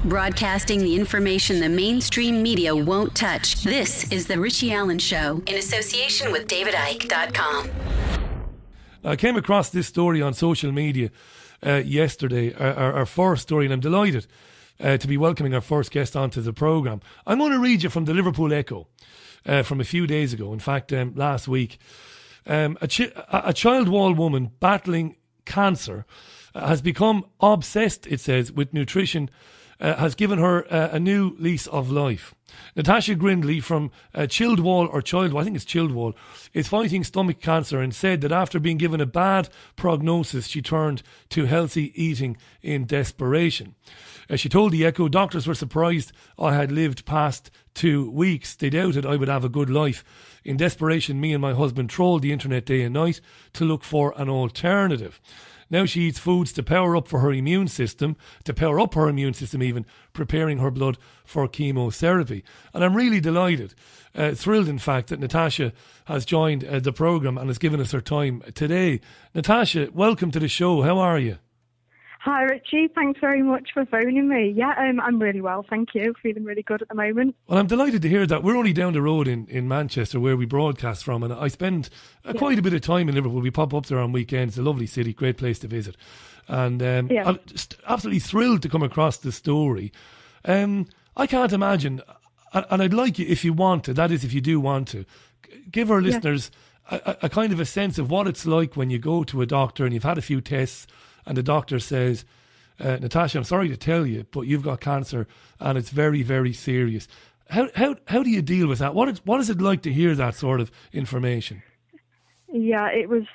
Broadcasting the information the mainstream media won't touch. This is The Richie Allen Show in association with DavidIke.com. I came across this story on social media yesterday, our first story, and I'm delighted to be welcoming our first guest onto the programme. I'm going to read you from the Liverpool Echo from a few days ago, in fact last week. A child wall woman battling cancer has become obsessed, it says, with nutrition, has given her a new lease of life. Natasha Grindley from Childwall, I think it's Childwall, is fighting stomach cancer and said that after being given a bad prognosis, she turned to healthy eating in desperation. She told the Echo, doctors were surprised I had lived past 2 weeks. They doubted I would have a good life. In desperation, me and my husband trolled the internet day and night to look for an alternative. Now she eats foods to power up her immune system even, preparing her blood for chemotherapy. And I'm really delighted, thrilled in fact, that Natasha has joined the programme and has given us her time today. Natasha, welcome to the show. How are you? Hi Richie, thanks very much for phoning me. Yeah, I'm really well, thank you. Feeling really good at the moment. Well, I'm delighted to hear that. We're only down the road in Manchester where we broadcast from, and I spend quite a bit of time in Liverpool. We pop up there on weekends. It's a lovely city, great place to visit. And I'm just absolutely thrilled to come across the story. I can't imagine, and I'd like you, if you want to, that is if you do want to, give our listeners a kind of a sense of what it's like when you go to a doctor and you've had a few tests and the doctor says, Natasha, I'm sorry to tell you, but you've got cancer and it's very, very serious. How do you deal with that? What is it like to hear that sort of information? Yeah, it was,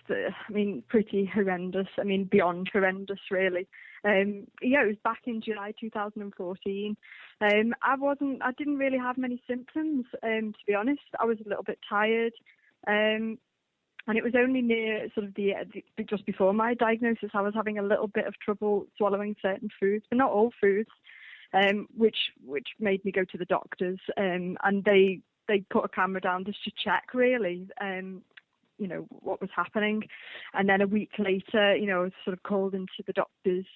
pretty horrendous. Beyond horrendous, really. It was back in July 2014. I didn't really have many symptoms, to be honest. I was a little bit tired. And it was only near sort of just before my diagnosis, I was having a little bit of trouble swallowing certain foods, but not all foods, which made me go to the doctors. And they put a camera down just to check, really, what was happening. And then a week later, I was sort of called into the doctor's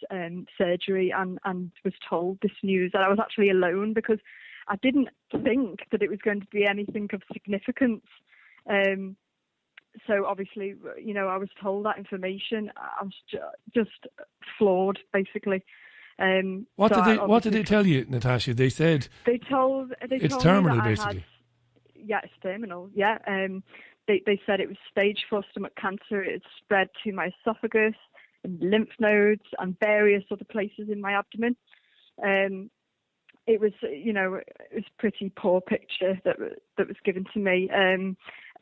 surgery and was told this news that I was actually alone, because I didn't think that it was going to be anything of significance. So obviously, I was told that information. I was just floored, basically. What did they tell you, Natasha? They said they told it's me terminal, that basically. It's terminal. Yeah. They said it was stage 4 stomach cancer. It spread to my esophagus and lymph nodes and various other places in my abdomen. It was, it was a pretty poor picture that was given to me.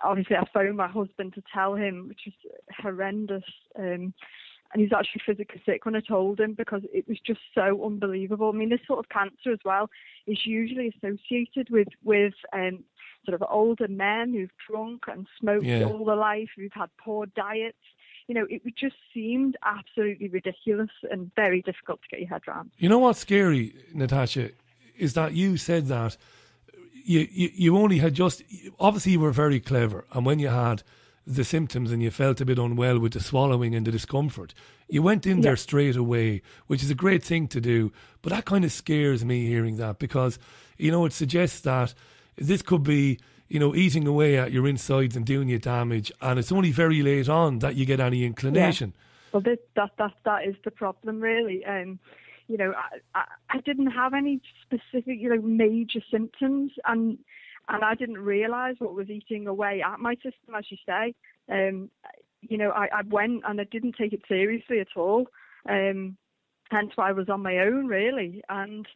Obviously, I phoned my husband to tell him, which was horrendous. And he was actually physically sick when I told him, because it was just so unbelievable. This sort of cancer as well is usually associated with sort of older men who've drunk and smoked all their life, who've had poor diets. It just seemed absolutely ridiculous and very difficult to get your head around. You know what's scary, Natasha, is that you said that you only had obviously you were very clever, and when you had the symptoms and you felt a bit unwell with the swallowing and the discomfort, you went in there straight away, which is a great thing to do. But that kind of scares me, hearing that, because, it suggests that this could be, eating away at your insides and doing you damage, and it's only very late on that you get any inclination. Well, that is the problem, really. I didn't have any specific, major symptoms, and I didn't realise what was eating away at my system, as you say. I went and I didn't take it seriously at all. Hence why I was on my own, really. And,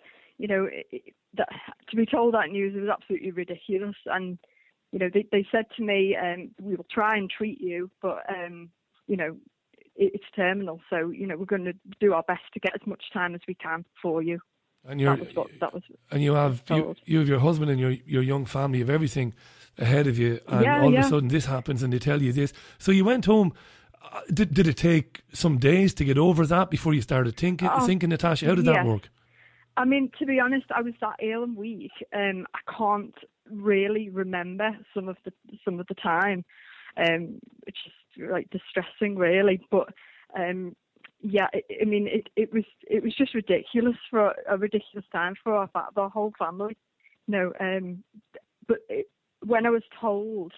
to be told that news was absolutely ridiculous. And, they said to me, we will try and treat you, but, it's terminal, so we're going to do our best to get as much time as we can for you. And you have your husband and your young family, you have everything ahead of you, and all of a sudden this happens and they tell you this. So you went home. Did it take some days to get over that before you started thinking, Natasha? How did that work? To be honest, I was that ill and weak. I can't really remember some of the time, which is like distressing, really. But it was just ridiculous for a ridiculous time for the whole family. But when I was told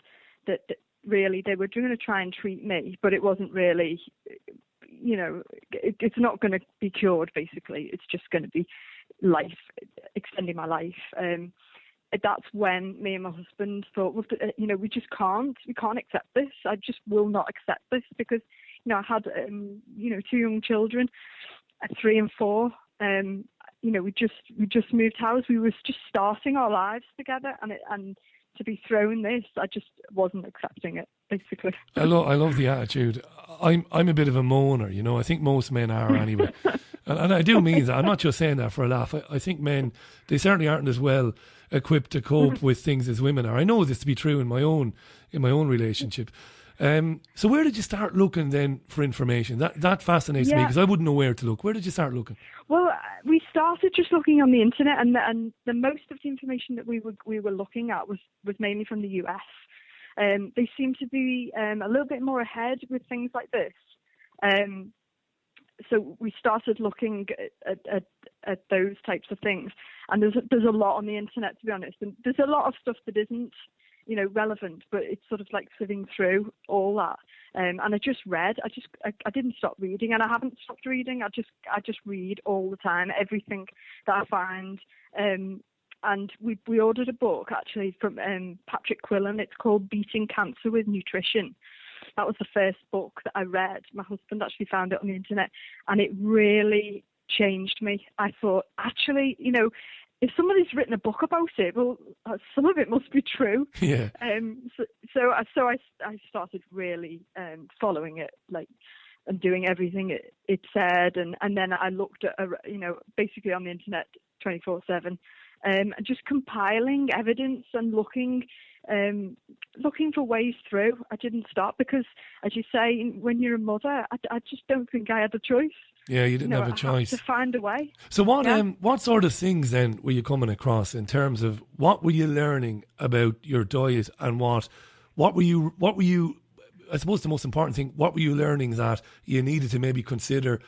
that really they were going to try and treat me, but it wasn't really, it's not going to be cured. Basically, it's just going to be extending my life. That's when me and my husband thought, we can't accept this. I just will not accept this because, I had, 2 young children, 3 and 4. We just moved house. We was just starting our lives together, and to be thrown this, I just wasn't accepting it. Basically, I love the attitude. I'm a bit of a moaner, I think most men are anyway, and I do mean that. I'm not just saying that for a laugh. I think men, they certainly aren't as well equipped to cope with things as women are. I know this to be true in my own relationship. So where did you start looking then for information? That fascinates me because I wouldn't know where to look. Where did you start looking? Well, we started just looking on the internet, and the most of the information that we were looking at was mainly from the US. They seem to be a little bit more ahead with things like this. So we started looking at those types of things, and there's a lot on the internet, to be honest, and there's a lot of stuff that isn't relevant, but it's sort of like sifting through all that. And I just read. I didn't stop reading, and I haven't stopped reading. I just read all the time, everything that I find. And we ordered a book actually from Patrick Quillen. It's called Beating Cancer with Nutrition. That was the first book that I read. My husband actually found it on the internet, and it really changed me. I thought, actually, if somebody's written a book about it, well, some of it must be true. Yeah. So I started really following it, and doing everything it said, and then I looked at basically on the internet 24/7, and just compiling evidence and looking for ways through. I didn't stop because, as you say, when you're a mother, I just don't think I had a choice. Yeah, you didn't have a choice. I had to find a way. So what sort of things then were you coming across in terms of what were you learning about your diet, and what were you? I suppose the most important thing, what were you learning that you needed to maybe consider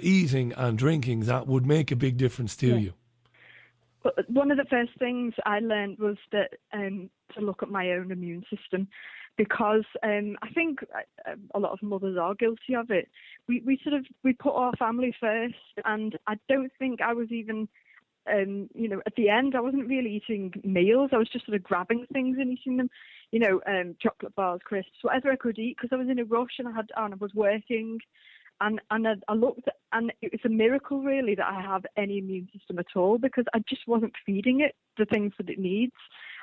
eating and drinking that would make a big difference to you? But one of the first things I learned was that to look at my own immune system, because I think a lot of mothers are guilty of it. We put our family first, and I don't think I was even, at the end, I wasn't really eating meals. I was just sort of grabbing things and eating them, chocolate bars, crisps, whatever I could eat, because I was in a rush and I was working. And I looked, and it was a miracle, really, that I have any immune system at all, because I just wasn't feeding it the things that it needs.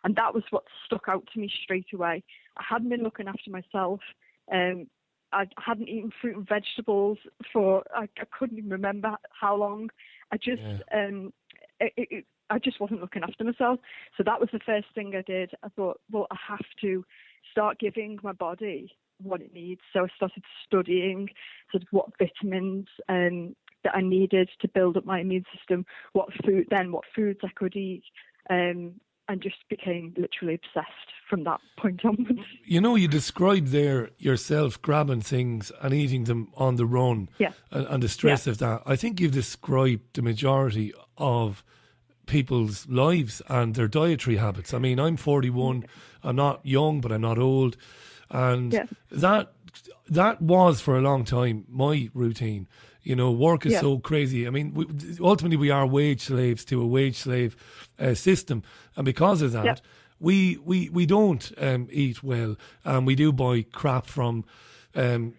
And that was what stuck out to me straight away. I hadn't been looking after myself. I hadn't eaten fruit and vegetables for, I couldn't even remember how long. I just wasn't looking after myself. So that was the first thing I did. I thought, well, I have to start giving my body what it needs. So I started studying sort of what vitamins that I needed to build up my immune system, what foods I could eat, and just became literally obsessed from that point onwards. You described there yourself grabbing things and eating them on the run, and the stress of that. I think you've described the majority of people's lives and their dietary habits. I mean, I'm 41, I'm not young, but I'm not old. And that was for a long time my routine. Work is so crazy. I mean, ultimately we are wage slaves to a wage slave system, and because of that, we don't eat well, and we do buy crap from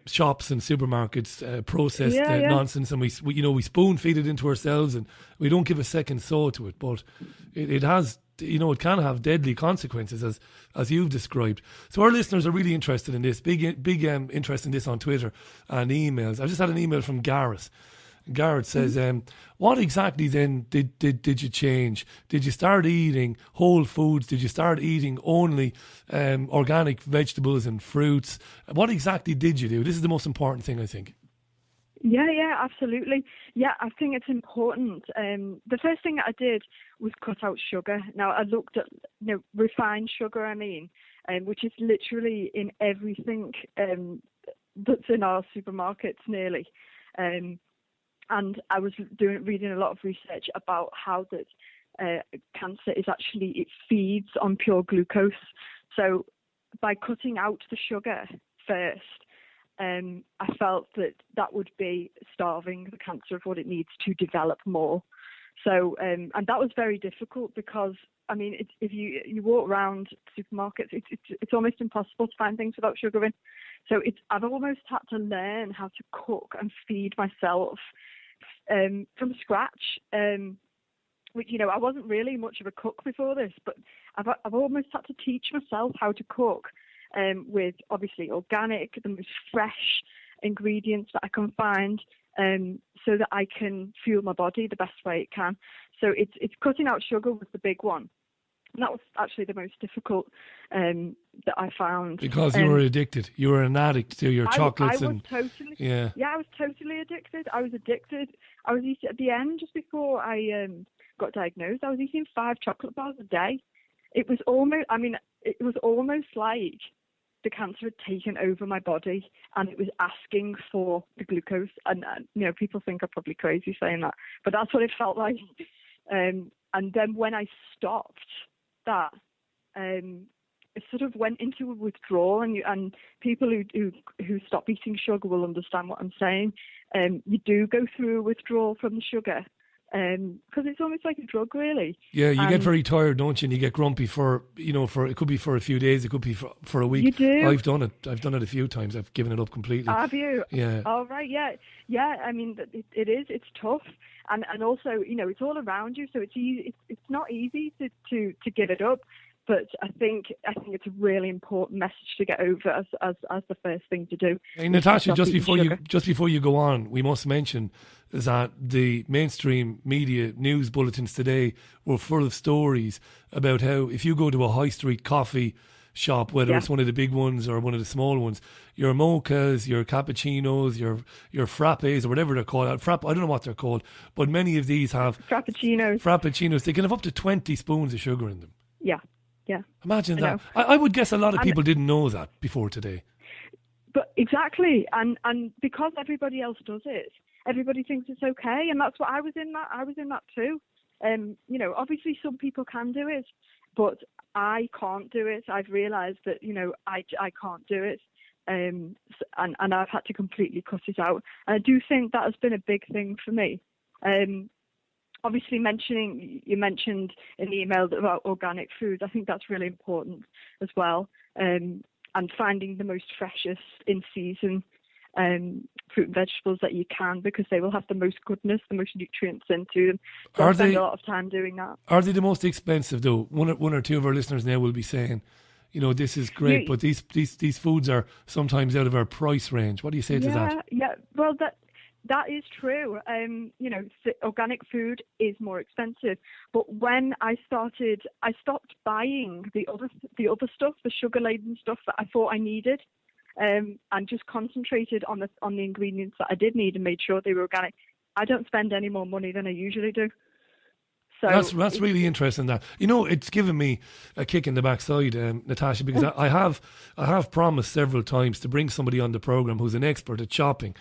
shops and supermarkets, processed nonsense, and we spoon feed it into ourselves, and we don't give a second thought to it. But it has. It can have deadly consequences, as you've described. So our listeners are really interested in this, big interest in this on Twitter and emails. I just had an email from Gareth. Gareth says, what exactly then did you change? Did you start eating whole foods? Did you start eating only organic vegetables and fruits? What exactly did you do? This is the most important thing, I think. Yeah, absolutely. Yeah, I think it's important. The first thing I did was cut out sugar. Now, I looked at refined sugar, which is literally in everything that's in our supermarkets nearly. And I was reading a lot of research about how that cancer is actually, it feeds on pure glucose. So by cutting out the sugar first, I felt that would be starving the cancer of what it needs to develop more. So, and that was very difficult because, I mean, if you walk around supermarkets, it's almost impossible to find things without sugar in. So I've almost had to learn how to cook and feed myself from scratch. Which, you know, I wasn't really much of a cook before this, but I've almost had to teach myself how to cook with obviously organic, the most fresh ingredients that I can find, so that I can fuel my body the best way it can. So it's cutting out sugar was the big one. And that was actually the most difficult that I found. Because you were addicted. You were an addict to your chocolates. I was totally addicted. I was addicted. I was eating, at the end, just before I got diagnosed, I was eating 5 chocolate bars a day. It was almost like the cancer had taken over my body and it was asking for the glucose. And you know, people think I'm probably crazy saying that, but that's what it felt like. And then when I stopped that, it sort of went into a withdrawal, and people who stop eating sugar will understand what I'm saying. You do go through a withdrawal from the sugar, because it's almost like a drug, really. Yeah, you get very tired, don't you? And you get grumpy for it could be for a few days, it could be for a week. You do. I've done it a few times. I've given it up completely. Have you? Yeah. Oh, right, yeah. I mean, it is. It's tough, and also, you know, it's all around you, so it's easy. It's not easy to give it up. But I think it's a really important message to get over as the first thing to do. Hey, Natasha, just before you go on, we must mention that the mainstream media news bulletins today were full of stories about how if you go to a high street coffee shop, whether it's one of the big ones or one of the small ones, your mochas, your cappuccinos, your frappes or whatever they're called. I don't know what they're called, but many of these have frappuccinos. They can have up to 20 spoons of sugar in them. Yeah. Yeah. Imagine that. I would guess a lot of people didn't know that before today. But exactly. And because everybody else does it, everybody thinks it's okay. And that's what I was in that too. You know, obviously some people can do it, but I can't do it. I've realised that, you know, I can't do it. And I've had to completely cut it out. And I do think that has been a big thing for me. Obviously, you mentioned in the email about organic foods. I think that's really important as well. And finding the most freshest in season fruit and vegetables that you can, because they will have the most goodness, the most nutrients into them. So I spend a lot of time doing that. Are they the most expensive though? One or two of our listeners now will be saying, you know, this is great, but these foods are sometimes out of our price range. What do you say to that? Yeah. Well, that is true. You know, organic food is more expensive. But when I stopped buying the other stuff, the sugar-laden stuff that I thought I needed, and just concentrated on the ingredients that I did need and made sure they were organic. I don't spend any more money than I usually do. So that's really interesting. That, you know, it's given me a kick in the backside, Natasha, because I have promised several times to bring somebody on the program who's an expert at shopping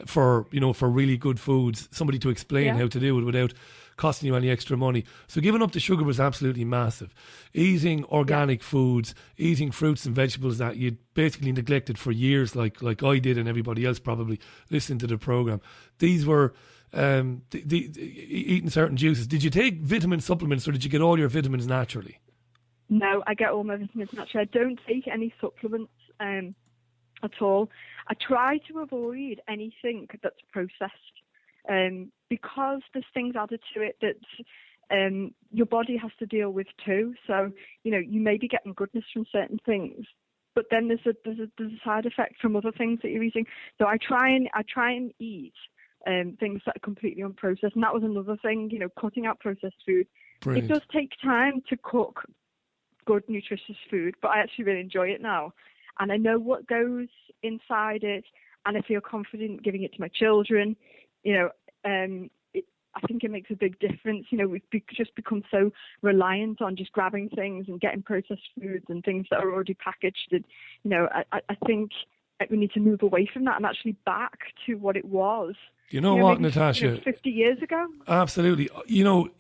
for really good foods, somebody to explain how to do it without costing you any extra money. So giving up the sugar was absolutely massive. Eating organic foods, eating fruits and vegetables that you'd basically neglected for years, like I did and everybody else probably listening to the program. These were eating certain juices. Did you take vitamin supplements, or did you get all your vitamins naturally? No, I get all my vitamins naturally. I don't take any supplements at all. I try to avoid anything that's processed, because there's things added to it that your body has to deal with too. So, you know, you may be getting goodness from certain things, but then there's a side effect from other things that you're eating. So I try and eat things that are completely unprocessed, and that was another thing. You know, cutting out processed food. Brilliant. It does take time to cook good, nutritious food, but I actually really enjoy it now. And I know what goes inside it, and I feel confident giving it to my children. You know, I think it makes a big difference. You know, we've just become so reliant on just grabbing things and getting processed foods and things that are already packaged. And, you know, I think we need to move away from that and actually back to what it was You know what, maybe, Natasha? 50 years ago. Absolutely. You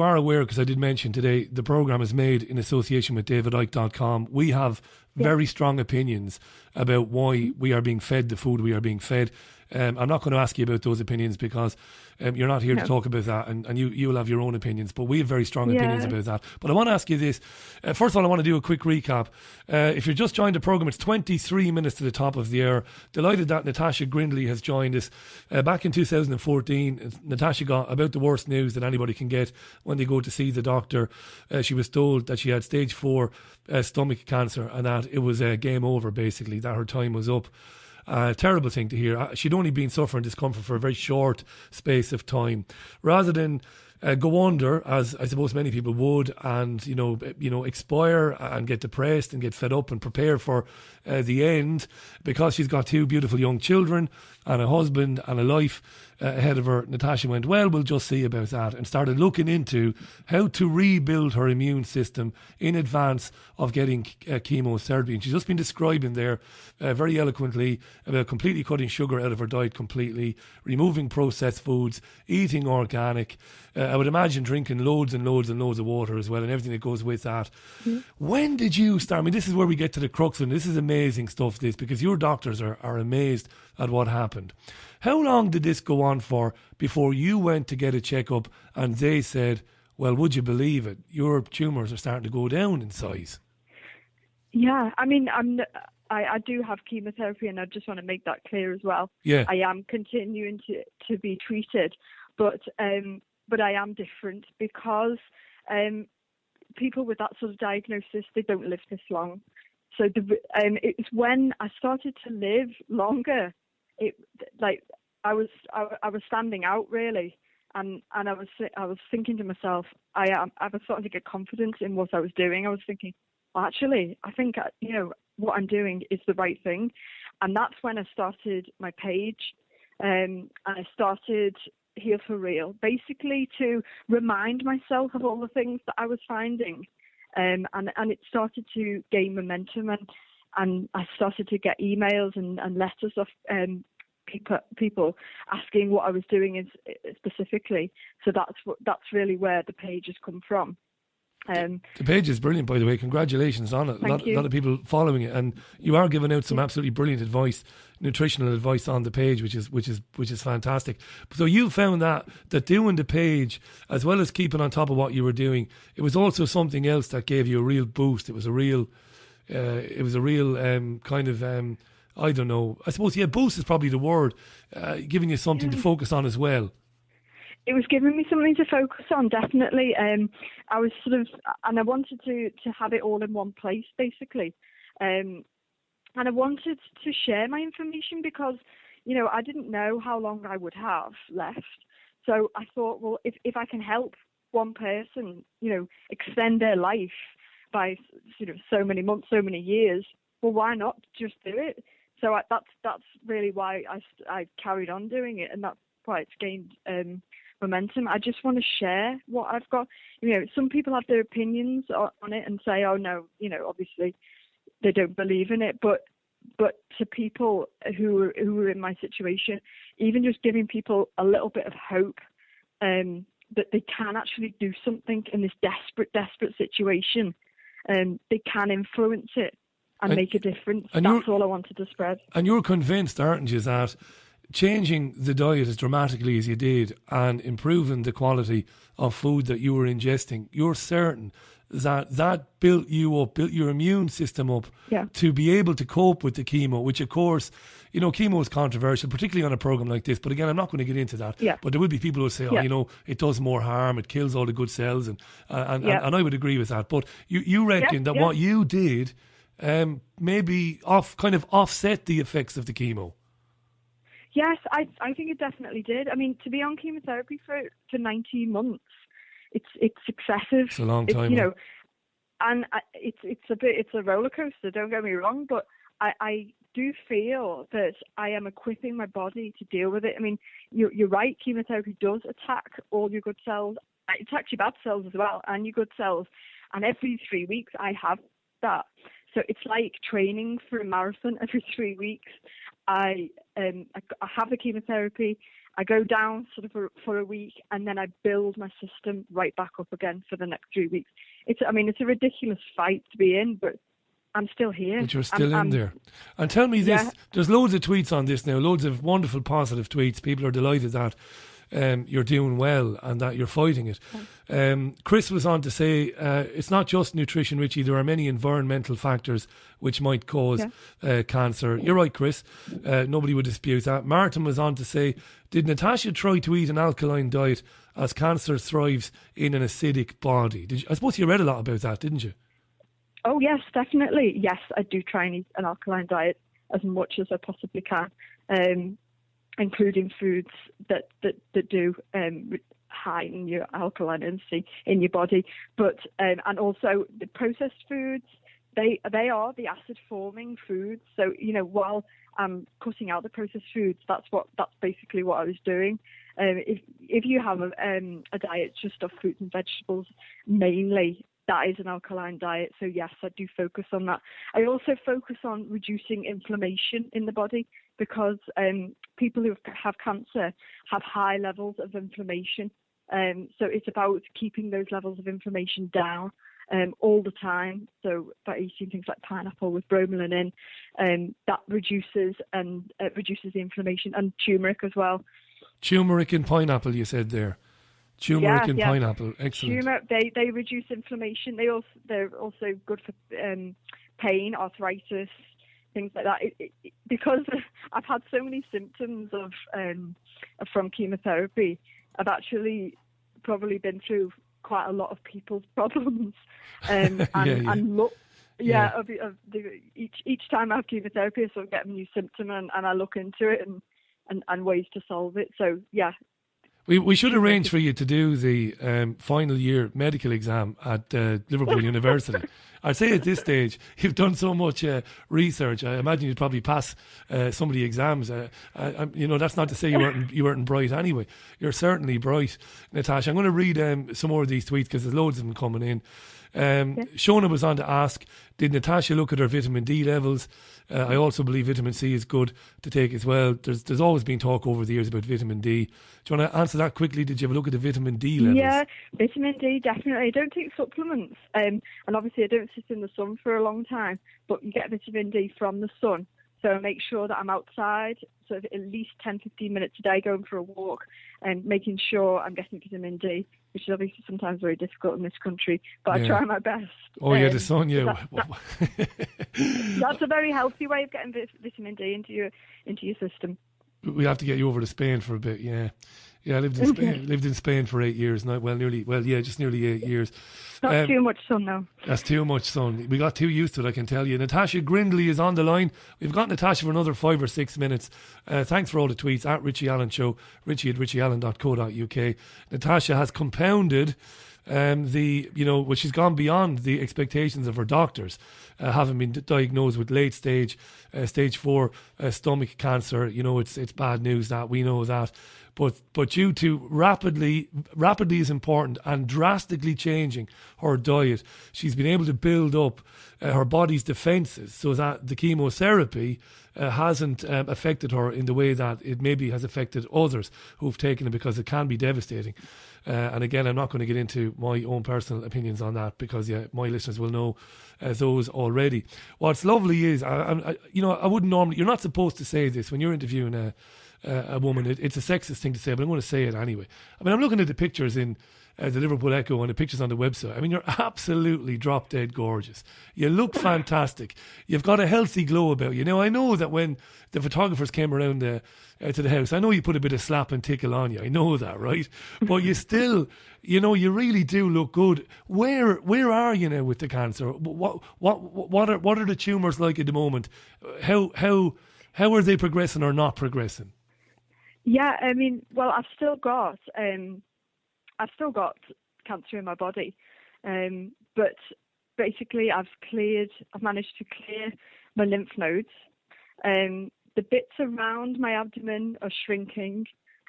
are aware, because I did mention today, the programme is made in association with davidike.com. We have very strong opinions about why we are being fed the food we are being fed. I'm not going to ask you about those opinions because you're not here to talk about that, and you will have your own opinions, but we have very strong opinions about that. But I want to ask you this. First of all, I want to do a quick recap. If you're just joined the programme, it's 23 minutes to the top of the hour. Delighted that Natasha Grindley has joined us. Back in 2014, Natasha got about the worst news that anybody can get when they go to see the doctor. She was told that she had stage 4 stomach cancer, and that it was game over, basically, that her time was up. Terrible thing to hear. She'd only been suffering discomfort for a very short space of time. Rather than go under, as I suppose many people would, and expire and get depressed and get fed up and prepare for the end, because she's got 2 beautiful young children and a husband and a life ahead of her, Natasha went, well, we'll just see about that, and started looking into how to rebuild her immune system in advance of getting chemotherapy. And she's just been describing there very eloquently about completely cutting sugar out of her diet completely, removing processed foods, eating organic. I would imagine drinking loads and loads and loads of water as well, and everything that goes with that. Mm-hmm. When did you start? I mean, this is where we get to the crux, and this is amazing stuff, this, because your doctors are amazed at what happened. How long did this go on for before you went to get a checkup and they said, well, would you believe it, your tumours are starting to go down in size? Yeah, I mean, I do have chemotherapy, and I just want to make that clear as well. Yeah. I am continuing to be treated, but I am different because people with that sort of diagnosis, they don't live this long. So it's when I started to live longer, I was standing out really, and I was thinking to myself, I was starting to get confidence in what I was doing. I was thinking, well, actually, I think what I'm doing is the right thing, and that's when I started my page, and I started Heal for Real, basically to remind myself of all the things that I was finding, and it started to gain momentum, and I started to get emails and letters of people asking what I was doing specifically. So that's really where the page has come from. The page is brilliant, by the way. Congratulations on it. A lot of people following it, and you are giving out some absolutely brilliant advice, nutritional advice on the page, which is fantastic. So you found that doing the page, as well as keeping on top of what you were doing, it was also something else that gave you a real boost. It was a real kind of I don't know. I suppose boost is probably the word. Giving you something to focus on as well. It was giving me something to focus on, definitely. I was and I wanted to have it all in one place, basically. And I wanted to share my information because, I didn't know how long I would have left. So I thought, well, if I can help one person, extend their life by, so many months, so many years, well, why not just do it? So that's really why I carried on doing it, and that's why it's gained momentum. I just want to share what I've got. Some people have their opinions on it and say, oh no, obviously they don't believe in it, but to people who are in my situation, even just giving people a little bit of hope that they can actually do something in this desperate situation, they can influence it and make a difference. That's all I wanted to spread. And you're convinced, aren't you, that changing the diet as dramatically as you did and improving the quality of food that you were ingesting, you're certain that built you up, built your immune system up to be able to cope with the chemo, which of course, chemo is controversial, particularly on a program like this. But again, I'm not going to get into that. Yeah. But there will be people who say, it does more harm, it kills all the good cells, and I would agree with that. But you reckon that what you did maybe offset the effects of the chemo? Yes, I think it definitely did. I mean, to be on chemotherapy for 19 months, it's excessive. It's a long time. And it's a roller coaster. Don't get me wrong, but I do feel that I am equipping my body to deal with it. I mean, you're right. Chemotherapy does attack all your good cells. It attacks your bad cells as well, and your good cells. And every 3 weeks, I have that. So it's like training for a marathon every 3 weeks. I I have the chemotherapy, I go down sort of for a week, and then I build my system right back up again for the next 3 weeks. It's a ridiculous fight to be in, but I'm still here. But you're still in there. And tell me this, there's loads of tweets on this now, loads of wonderful positive tweets. People are delighted that you're doing well and that you're fighting it. Chris was on to say, it's not just nutrition, Richie, there are many environmental factors which might cause cancer. You're right, Chris. Nobody would dispute that. Martin was on to say, did Natasha try to eat an alkaline diet as cancer thrives in an acidic body? I suppose you read a lot about that, didn't you? Oh, yes, definitely. Yes, I do try and eat an alkaline diet as much as I possibly can, including foods that do heighten your alkalinity in your body. But and also the processed foods, they are the acid-forming foods. So, while I'm cutting out the processed foods, that's basically what I was doing. If you have a diet just of fruits and vegetables mainly, that is an alkaline diet. So yes, I do focus on that. I also focus on reducing inflammation in the body, because people who have cancer have high levels of inflammation. So it's about keeping those levels of inflammation down all the time. So by eating things like pineapple with bromelain in, that reduces the inflammation, and turmeric as well. Turmeric and pineapple, you said there. Turmeric and pineapple, excellent. Turmeric, they reduce inflammation. They're also good for pain, arthritis, things like that. Because I've had so many symptoms from chemotherapy, I've probably been through quite a lot of people's problems. Each time I have chemotherapy, I sort of get a new symptom, and I look into it and ways to solve it. So yeah. We should arrange for you to do the final year medical exam at Liverpool University. I'd say at this stage, you've done so much research. I imagine you'd probably pass some of the exams. That's not to say you weren't bright anyway. You're certainly bright, Natasha. I'm going to read some more of these tweets because there's loads of them coming in. Shona was on to ask, did Natasha look at her vitamin D levels? I also believe vitamin C is good to take as well. There's always been talk over the years about vitamin D. Do you want to answer that quickly? Did you have a look at the vitamin D levels? Yeah, vitamin D, definitely. I don't take supplements. And obviously I don't sit in the sun for a long time, but you get vitamin D from the sun. So I make sure that I'm outside, so at least 10-15 minutes a day, going for a walk and making sure I'm getting vitamin D, which is obviously sometimes very difficult in this country, but I try my best. Oh, the sun, yeah. That's a very healthy way of getting vitamin D into your system. We have to get you over to Spain for a bit, yeah. Yeah, I lived in Spain for 8 years now. Just nearly 8 years. Not too much sun now. That's too much sun. We got too used to it, I can tell you. Natasha Grindley is on the line. We've got Natasha for another 5 or 6 minutes. Thanks for all the tweets at Richie Allen Show, richie@richieallen.co.uk. Natasha has compounded she's gone beyond the expectations of her doctors, having been diagnosed with late stage 4 stomach cancer. It's bad news, that we know that. But due to rapidly is important, and drastically changing her diet, she's been able to build up her body's defences so that the chemotherapy hasn't affected her in the way that it maybe has affected others who've taken it, because it can be devastating. And again, I'm not going to get into my own personal opinions on that, because my listeners will know those already. What's lovely is, I wouldn't normally, you're not supposed to say this when you're interviewing a woman. It's a sexist thing to say, but I'm going to say it anyway. I mean, I'm looking at the pictures in the Liverpool Echo and the pictures on the website. I mean, you're absolutely drop dead gorgeous. You look fantastic. You've got a healthy glow about you. Now, I know that when the photographers came around to the house, I know you put a bit of slap and tickle on you. I know that, right? But you still, you really do look good. Where are you now with the cancer? What are the tumours like at the moment? How are they progressing or not progressing? Yeah, I mean, well, I've still got cancer in my body, but basically I've managed to clear my lymph nodes. The bits around my abdomen are shrinking.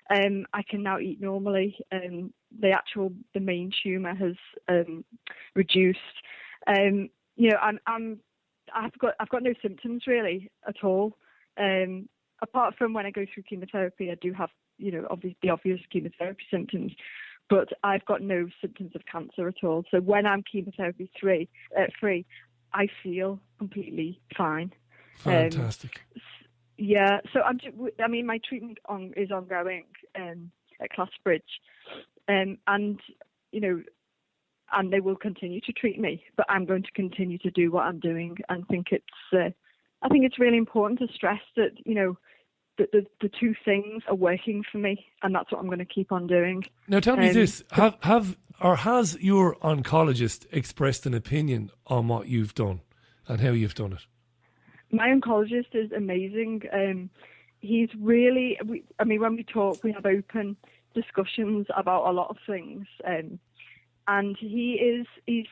I can now eat normally. The main tumour has reduced. I've got no symptoms really at all. apart from when I go through chemotherapy, I do have, the obvious chemotherapy symptoms, but I've got no symptoms of cancer at all. So when I'm chemotherapy free, I feel completely fine. Fantastic. So my treatment is ongoing at Classbridge, and they will continue to treat me, but I'm going to continue to do what I'm doing, and I think it's really important to stress that that the two things are working for me, and that's what I'm going to keep on doing. Now tell me this: has your oncologist expressed an opinion on what you've done and how you've done it? My oncologist is amazing. He's really, when we talk, we have open discussions about a lot of things, and he's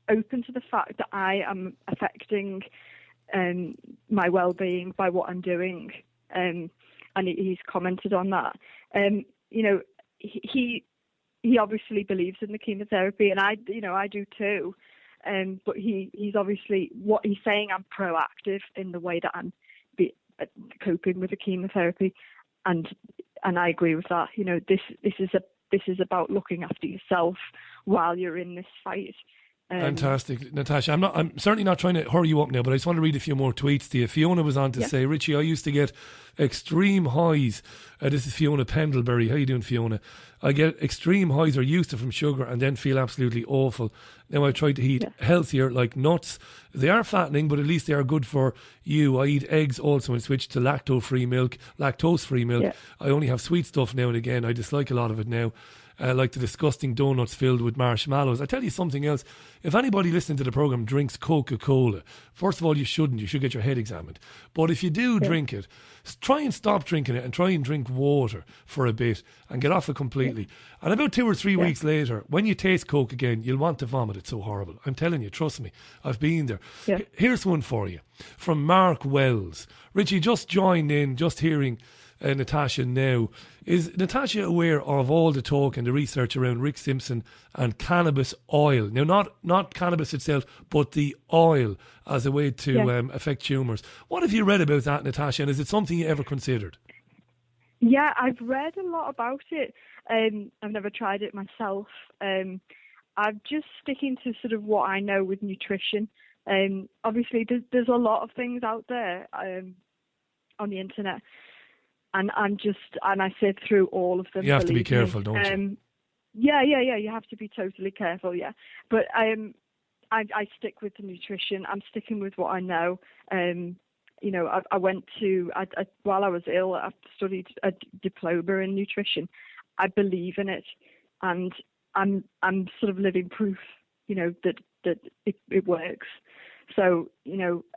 open to the fact that I am affecting my well-being by what I'm doing, and he's commented on that. He obviously believes in the chemotherapy, and I do too. But he's obviously, what he's saying, I'm proactive in the way that I'm coping with the chemotherapy, and I agree with that. This is about looking after yourself while you're in this fight. Fantastic, Natasha. I'm certainly not trying to hurry you up now, but I just want to read a few more tweets to you. Fiona was on to say, Richie, I used to get extreme highs. This is Fiona Pendlebury. How you doing, Fiona? I get extreme highs or used to from sugar and then feel absolutely awful. Now I try to eat healthier, like nuts. They are fattening, but at least they are good for you. I eat eggs also and switch to lactose-free milk. Yeah. I only have sweet stuff now and again. I dislike a lot of it now. Like the disgusting donuts filled with marshmallows. I tell you something else. If anybody listening to the programme drinks Coca-Cola, first of all, you shouldn't. You should get your head examined. But if you do drink it, try and stop drinking it and try and drink water for a bit and get off it completely. And about 2 or 3 weeks later, when you taste Coke again, you'll want to vomit. It's so horrible. I'm telling you, trust me. I've been there. Here's one for you from Mark Wells. Richie, just joined in, just hearing Natasha now. Is Natasha aware of all the talk and the research around Rick Simpson and cannabis oil? Now, not cannabis itself, but the oil as a way to affect tumours. What have you read about that, Natasha, and is it something you ever considered? Yeah, I've read a lot about it. I've never tried it myself. I'm just sticking to sort of what I know with nutrition. Obviously, there's a lot of things out there on the internet. And I sift through all of them. You have to be careful, don't you? Yeah. You have to be totally careful, yeah. But I stick with the nutrition. I'm sticking with what I know. I went to, while I was ill, I studied a diploma in nutrition. I believe in it, and I'm sort of living proof, that it works. So,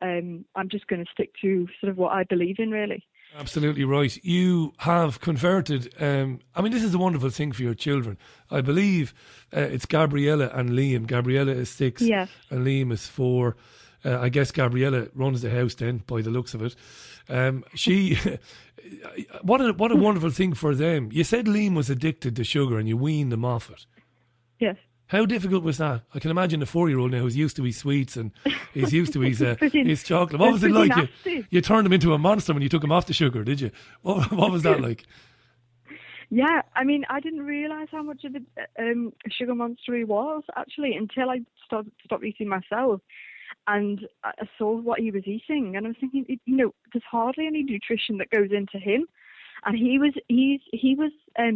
I'm just going to stick to sort of what I believe in, really. Absolutely right. You have converted, this is a wonderful thing for your children. I believe it's Gabriella and Liam. Gabriella is 6 and Liam is 4. I guess Gabriella runs the house then, by the looks of it. What a wonderful thing for them. You said Liam was addicted to sugar and you weaned them off it. Yes. How difficult was that? I can imagine a 4-year-old now who's used to his sweets and he's used to his chocolate. What was it like? You turned him into a monster when you took him off the sugar, did you? What was that like? Yeah, I didn't realise how much of a sugar monster he was, actually, until I stopped eating myself. And I saw what he was eating, and I was thinking, there's hardly any nutrition that goes into him. And he was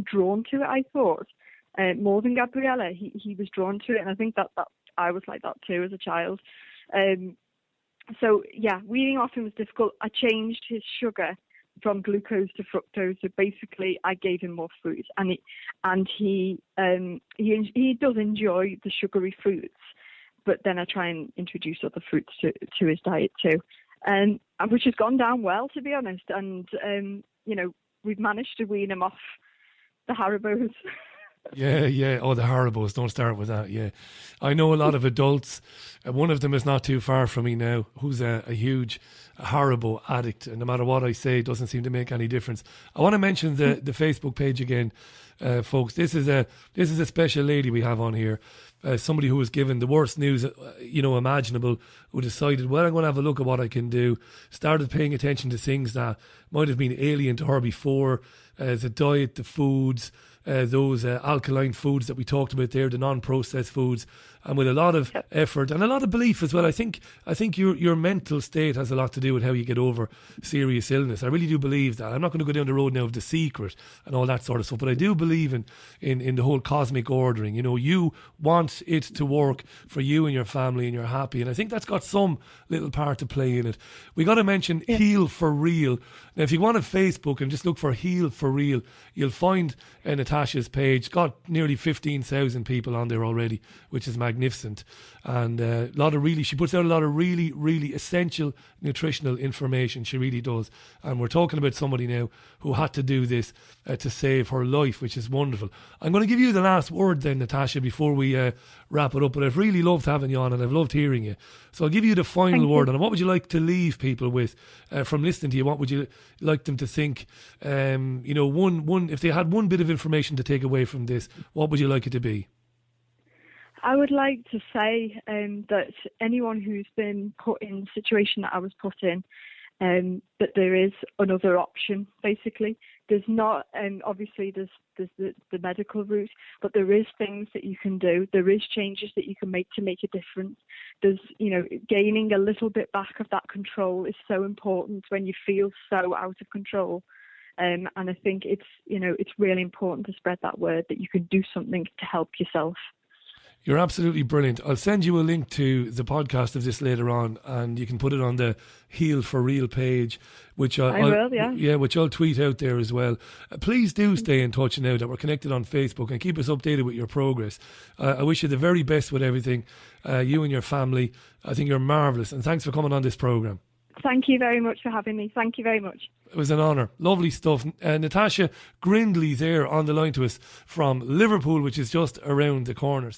drawn to it, I thought. More than Gabriella, he was drawn to it, and I think that I was like that too as a child. So yeah, weaning off him was difficult. I changed his sugar from glucose to fructose. So basically, I gave him more fruit, and he does enjoy the sugary fruits, but then I try and introduce other fruits to his diet too, which has gone down well, to be honest. And we've managed to wean him off the Haribos. Yeah. Oh, the Haribos. Don't start with that. Yeah. I know a lot of adults. One of them is not too far from me now, who's a huge Haribo addict. And no matter what I say, it doesn't seem to make any difference. I want to mention the Facebook page again, folks. This is a special lady we have on here. Somebody who was given the worst news, imaginable, who decided, well, I'm going to have a look at what I can do. Started paying attention to things that might have been alien to her before, the diet, the foods, those alkaline foods that we talked about there, the non-processed foods, and with a lot of effort and a lot of belief as well. I think your mental state has a lot to do with how you get over serious illness. I really do believe that. I'm not going to go down the road now of The Secret and all that sort of stuff, but I do believe in the whole cosmic ordering. You want it to work for you and your family, and you're happy, and I think that's got some little part to play in it. We got to mention Heal for Real. Now, if you go on Facebook and just look for Heal for Real, you'll find Natasha's page. Got nearly 15,000 people on there already, which is magnificent. And she puts out a lot of really, really essential nutritional information. She really does. And we're talking about somebody now who had to do this to save her life, which is wonderful. I'm going to give you the last word then, Natasha, before we wrap it up. But I've really loved having you on, and I've loved hearing you. So I'll give you the final word. And what would you like to leave people with from listening to you? What would you like them to think? If they had one bit of information to take away from this, what would you like it to be? I would like to say that anyone who's been put in the situation that I was put in, that there is another option, basically. There's not, obviously there's the medical route, but there is things that you can do. There is changes that you can make to make a difference. There's, gaining a little bit back of that control is so important when you feel so out of control. And I think it's really important to spread that word that you can do something to help yourself. You're absolutely brilliant. I'll send you a link to the podcast of this later on, and you can put it on the Heal for Real page, which which I'll tweet out there as well. Please do stay in touch now that we're connected on Facebook, and keep us updated with your progress. I wish you the very best with everything, you and your family. I think you're marvellous, and thanks for coming on this programme. Thank you very much for having me. Thank you very much. It was an honour. Lovely stuff. Natasha Grindley there on the line to us from Liverpool, which is just around the corner.